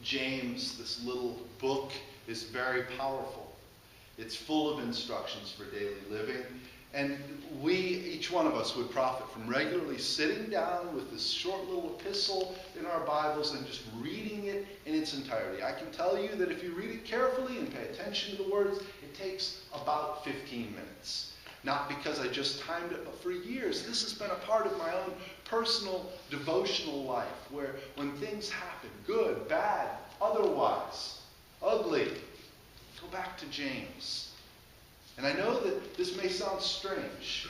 James, this little book, is very powerful. It's full of instructions for daily living. And we, each one of us, would profit from regularly sitting down with this short little epistle in our Bibles and just reading it in its entirety. I can tell you that if you read it carefully and pay attention to the words, it takes about 15 minutes. Not because I just timed it, but for years, this has been a part of my own personal devotional life, where when things happen, good, bad, otherwise, ugly, go back to James. And I know that this may sound strange,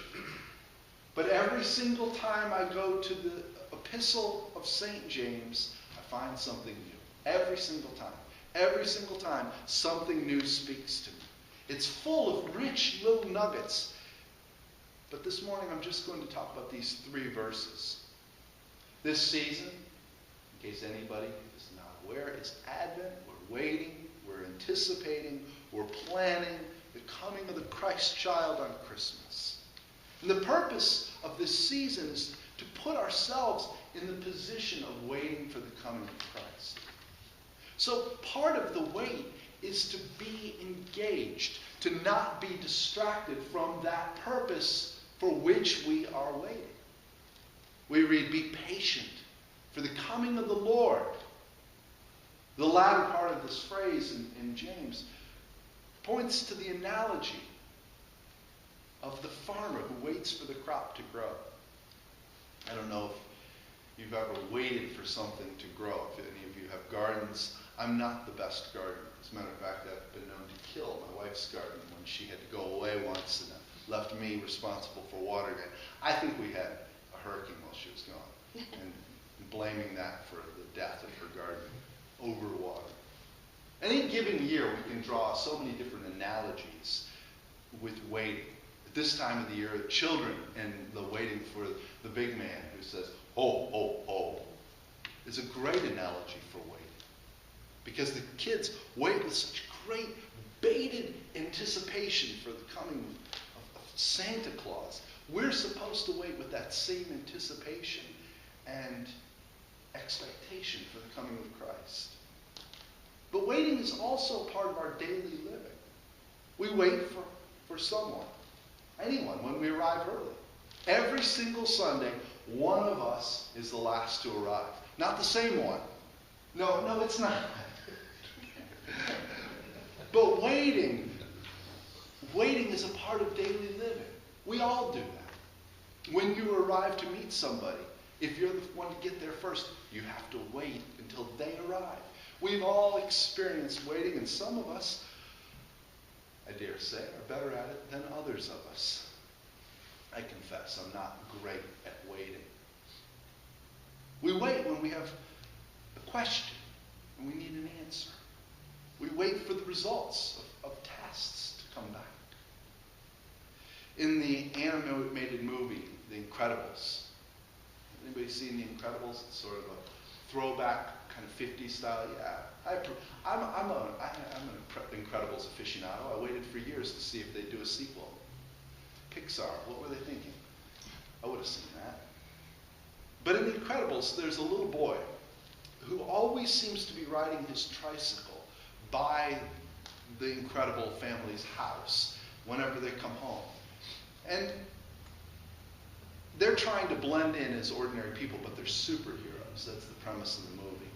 but every single time I go to the epistle of St. James, I find something new. Every single time. Every single time, something new speaks to me. It's full of rich little nuggets. But this morning, I'm just going to talk about these 3 verses. This season, in case anybody is not aware, it's Advent. We're waiting, we're anticipating, we're planning the coming of the Christ child on Christmas. And the purpose of this season is to put ourselves in the position of waiting for the coming of Christ. So part of the wait is to be engaged, to not be distracted from that purpose for which we are waiting. We read, be patient for the coming of the Lord. The latter part of this phrase in James points to the analogy of the farmer who waits for the crop to grow. I don't know if you've ever waited for something to grow. If any of you have gardens, I'm not the best gardener. As a matter of fact, I've been known to kill my wife's garden when she had to go away once and left me responsible for watering it. I think we had a hurricane while she was gone, and blaming that for the death of her garden, overwater. Any given year, we can draw so many different analogies with waiting. At this time of the year, children and the waiting for the big man who says, "Ho, ho, ho," is a great analogy for waiting. Because the kids wait with such great bated anticipation for the coming of Santa Claus. We're supposed to wait with that same anticipation and expectation for the coming of Christ. But waiting is also part of our daily living. We wait for someone, anyone, when we arrive early. Every single Sunday, one of us is the last to arrive. Not the same one. No, it's not. But waiting is a part of daily living. We all do that. When you arrive to meet somebody, if you're the one to get there first, you have to wait until they arrive. We've all experienced waiting, and some of us, I dare say, are better at it than others of us. I confess, I'm not great at waiting. We wait when we have a question and we need an answer. We wait for the results of tests to come back. In the animated movie, The Incredibles, anybody seen The Incredibles? It's sort of a throwback, kind of 50s style. Yeah, I'm an Incredibles aficionado. I waited for years to see if they'd do a sequel. Pixar, what were they thinking? I would have seen that. But in The Incredibles, there's a little boy who always seems to be riding his tricycle by the Incredible family's house whenever they come home. And they're trying to blend in as ordinary people, but they're superheroes. That's the premise of the movie.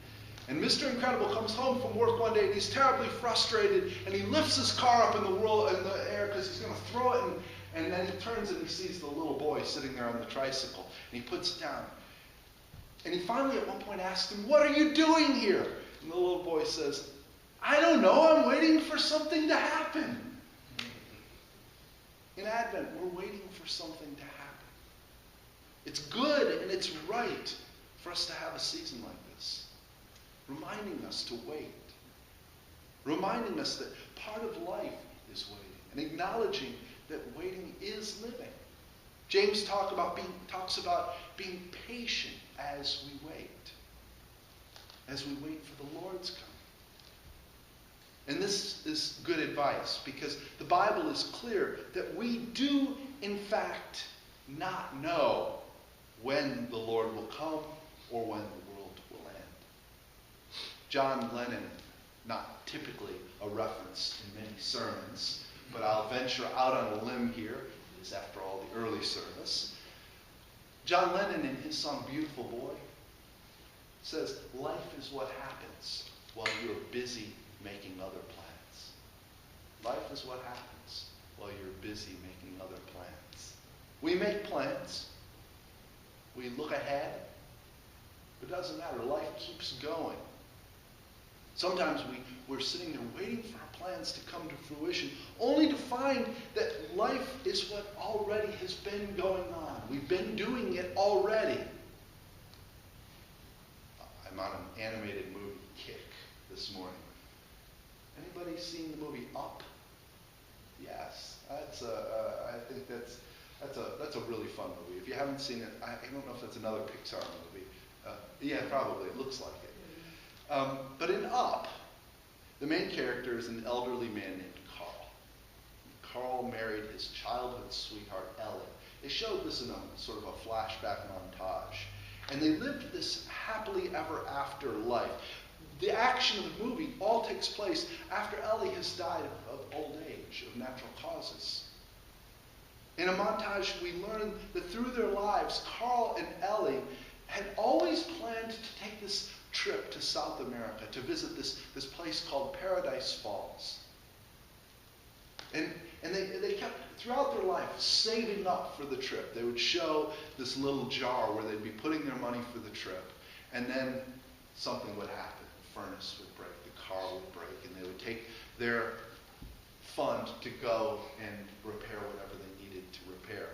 And Mr. Incredible comes home from work one day, and he's terribly frustrated, and he lifts his car up in the air because he's going to throw it, and then he turns and he sees the little boy sitting there on the tricycle, and he puts it down. And he finally at one point asks him, "What are you doing here?" And the little boy says, "I don't know, I'm waiting for something to happen." In Advent, we're waiting for something to happen. It's good and it's right for us to have a season like this, reminding us to wait, reminding us that part of life is waiting, and acknowledging that waiting is living. James talks about being patient as we wait for the Lord's coming. And this is good advice, because the Bible is clear that we do, in fact, not know when the Lord will come or when the world will end. John Lennon, not typically a reference in many sermons, but I'll venture out on a limb here. It is, after all, the early service. John Lennon, in his song Beautiful Boy, says, life is what happens while you're busy making other plans. Life is what happens while you're busy making other plans. We make plans. We look ahead. But it doesn't matter. Life keeps going. Sometimes we're sitting there waiting for our plans to come to fruition, only to find that life is what already has been going on. We've been doing it already. I'm on an animated movie kick this morning. Anybody seen the movie Up? Yes. I think that's a really fun movie. If you haven't seen it, I don't know if that's another Pixar movie. Yeah, probably. It looks like it. But in Up, the main character is an elderly man named Carl. Carl married his childhood sweetheart, Ellie. They showed this in a sort of a flashback montage. And they lived this happily ever after life. The action of the movie all takes place after Ellie has died of old age, of natural causes. In a montage, we learn that through their lives, Carl and Ellie had always planned to take this trip to South America to visit this place called Paradise Falls. And they kept, throughout their life, saving up for the trip. They would show this little jar where they'd be putting their money for the trip. And then something would happen. The furnace would break, the car would break, and they would take their fund to go and repair whatever they needed to repair.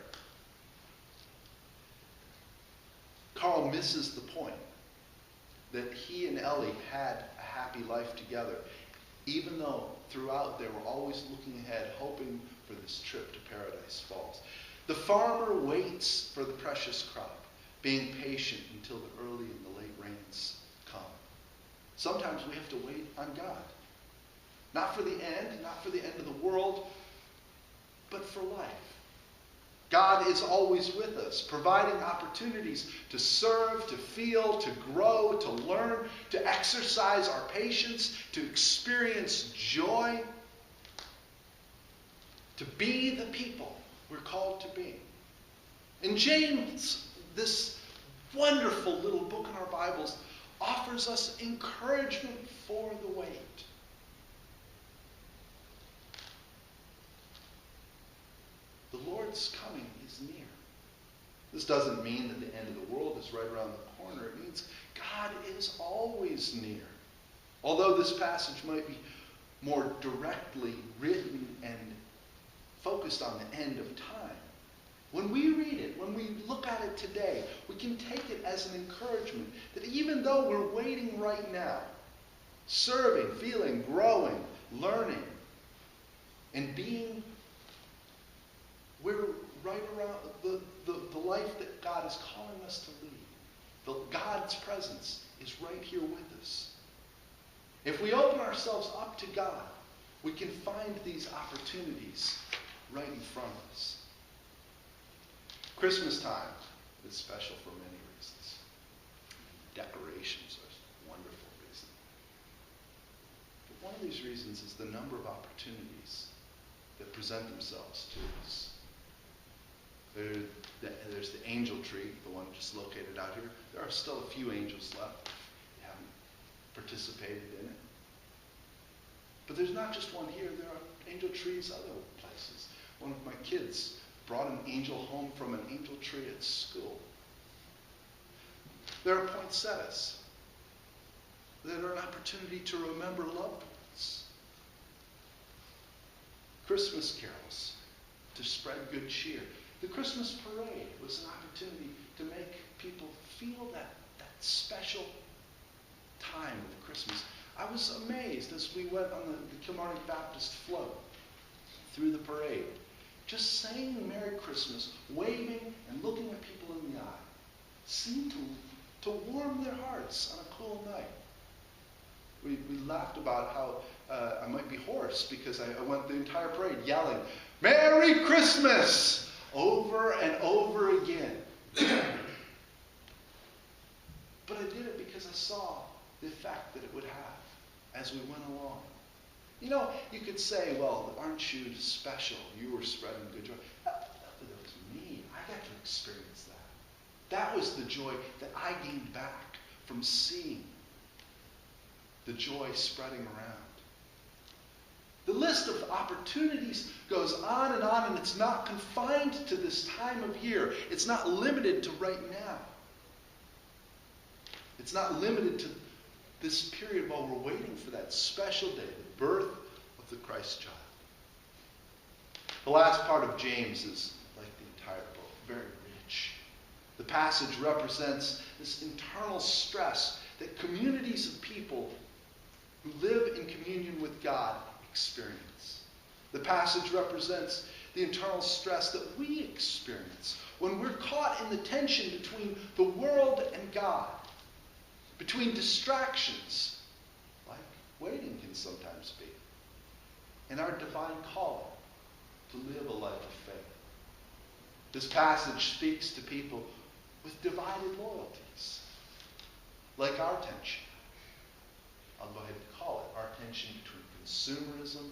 Carl misses the point that he and Ellie had a happy life together, even though throughout they were always looking ahead, hoping for this trip to Paradise Falls. The farmer waits for the precious crop, being patient until the early and the late rains come. Sometimes we have to wait on God. Not for the end, not for the end of the world, but for life. God is always with us, providing opportunities to serve, to feel, to grow, to learn, to exercise our patience, to experience joy, to be the people we're called to be. And James, this wonderful little book in our Bibles, offers us encouragement for the wait. The Lord's coming is near. This doesn't mean that the end of the world is right around the corner. It means God is always near. Although this passage might be more directly written and focused on the end of time, when we read it, when we look at it today, we can take it as an encouragement that even though we're waiting right now, serving, feeling, growing, learning, and being, we're right around the life that God is calling us to lead. God's presence is right here with us. If we open ourselves up to God, we can find these opportunities right in front of us. Christmas time is special for many reasons. Decorations are a wonderful reason. But one of these reasons is the number of opportunities that present themselves to us. There's the angel tree, the one just located out here. There are still a few angels left if you haven't participated in it. But there's not just one here. There are angel trees other places. One of my kids brought an angel home from an angel tree at school. There are poinsettias that are an opportunity to remember loved ones. Christmas carols to spread good cheer. The Christmas parade was an opportunity to make people feel that special time of Christmas. I was amazed as we went on the Kilmarnock Baptist float through the parade, just saying Merry Christmas, waving and looking at people in the eye, seemed to warm their hearts on a cool night. We laughed about how I might be hoarse because I went the entire parade yelling, Merry Christmas! Over and over again. But I did it because I saw the effect that it would have as we went along. You know, you could say, well, aren't you special? You were spreading good joy. That was me. I got to experience that. That was the joy that I gained back from seeing the joy spreading around. The list of opportunities goes on, and it's not confined to this time of year. It's not limited to right now. It's not limited to this period while we're waiting for that special day, the birth of the Christ child. The last part of James is like the entire book, very rich. The passage represents this internal stress that communities of people who live in communion with God experience. The passage represents the internal stress that we experience when we're caught in the tension between the world and God, between distractions, like waiting can sometimes be, and our divine calling to live a life of faith. This passage speaks to people with divided loyalties, like our tension. I'll go ahead and call it our tension between consumerism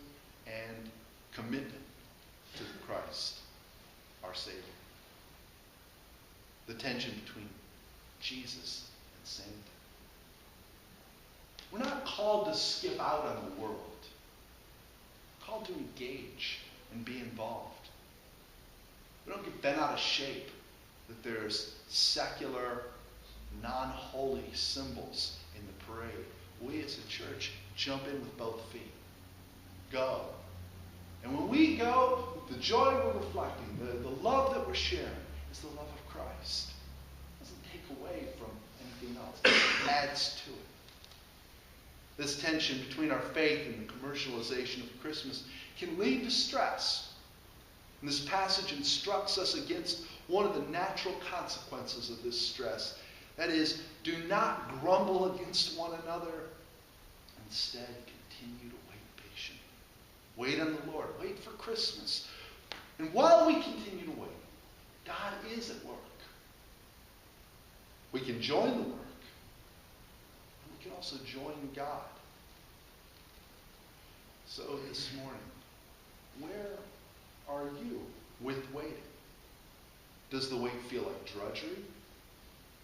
and commitment to Christ, our Savior. The tension between Jesus and sainthood. We're not called to skip out on the world. We're called to engage and be involved. We don't get bent out of shape that there's secular, non-holy symbols in the parade. We as a church jump in with both feet. Go. And when we go, the joy we're reflecting, the love that we're sharing is the love of Christ. It doesn't take away from anything else. It adds to it. This tension between our faith and the commercialization of Christmas can lead to stress. And this passage instructs us against one of the natural consequences of this stress. That is, do not grumble against one another. Instead, continue to wait patiently. Wait on the Lord. Wait for Christmas. And while we continue to wait, God is at work. We can join the work. We can also join God. So this morning, where are you with waiting? Does the wait feel like drudgery?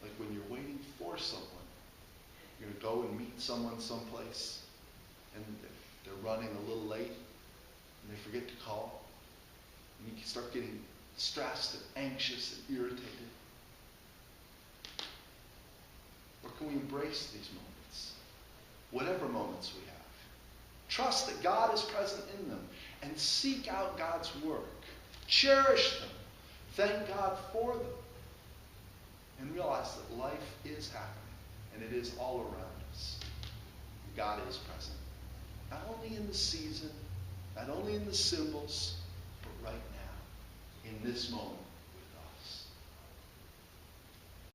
Like when you're waiting for someone? You're going to go and meet someone someplace, and they're running a little late, and they forget to call, and you can start getting stressed and anxious and irritated. Or can we embrace these moments, whatever moments we have? Trust that God is present in them, and seek out God's work. Cherish them. Thank God for them. And realize that life is happening, and it is all around us. God is present. Not only in the season, not only in the symbols, but right now, in this moment.